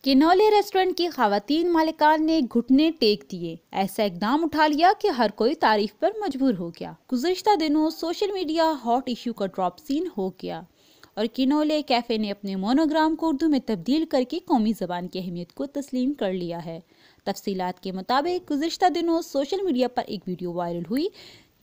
किनौले restaurant की खवातीन मालिकान ने घुटने टेक दिए। ऐसा इकदाम उठा लिया कि हर कोई तारीफ पर मजबूर हो गया। गुज़िश्ता दिनों सोशल मीडिया हॉट इशू का ड्रॉप सीन हो गया और किनौले कैफे ने अपने मोनोग्राम को उर्दू में तब्दील करके कौमी ज़बान की अहमियत को तस्लीम कर लिया है। तफसीलात के मुताबिक गुज़िश्ता दिनों सोशल मीडिया पर एक वीडियो वायरल हुई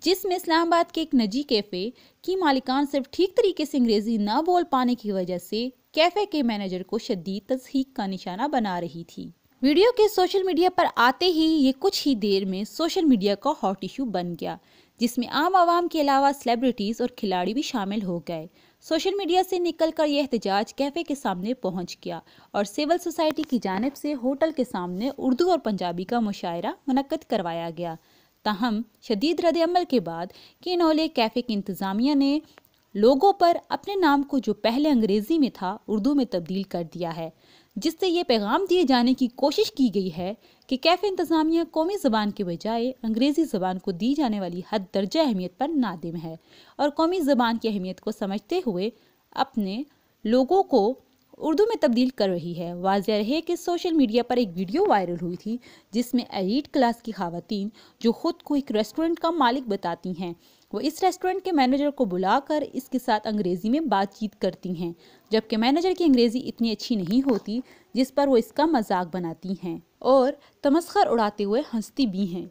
जिसमें इस्लामाबाद के एक निजी कैफे की मालिकान सिर्फ ठीक तरीके से अंग्रेजी न बोल पाने की वजह से कैफे के मैनेजर को शदीद तज़हीक का निशाना बना रही थी। वीडियो के सोशल मीडिया पर आते ही ये कुछ ही देर में सोशल मीडिया का हॉट इशू बन गया, जिसमें आम आवाम के अलावा सेलिब्रिटीज़ और खिलाड़ी भी शामिल हो गए। सोशल मीडिया से निकलकर यह एहतजाज कैफे के सामने पहुंच गया और सिविल सोसाइटी की जानिब से होटल के सामने उर्दू और पंजाबी का मुशायरा मुनक्कद करवाया गया। ताहम शदीद रद्द-ए-अमल के बाद किनौले कैफे की इंतज़ामिया ने लोगों पर अपने नाम को जो पहले अंग्रेजी में था उर्दू में तब्दील कर दिया है, जिससे ये पैगाम दिए जाने की कोशिश की गई है कि कैफे इंतज़ामिया कौमी ज़बान के बजाय अंग्रेज़ी ज़बान को दी जाने वाली हद दर्जा अहमियत पर नादिम है और कौमी ज़बान की अहमियत को समझते हुए अपने लोगों को उर्दू में तब्दील कर रही है। वाज़ेह रहे कि सोशल मीडिया पर एक वीडियो वायरल हुई थी जिसमें एलीट क्लास की ख़वातीन जो ख़ुद को एक रेस्टोरेंट का मालिक बताती हैं, वो इस रेस्टोरेंट के मैनेजर को बुलाकर इसके साथ अंग्रेज़ी में बातचीत करती हैं, जबकि मैनेजर की अंग्रेज़ी इतनी अच्छी नहीं होती जिस पर वो इसका मजाक बनाती हैं और तमस्खर उड़ाते हुए हंसती भी हैं।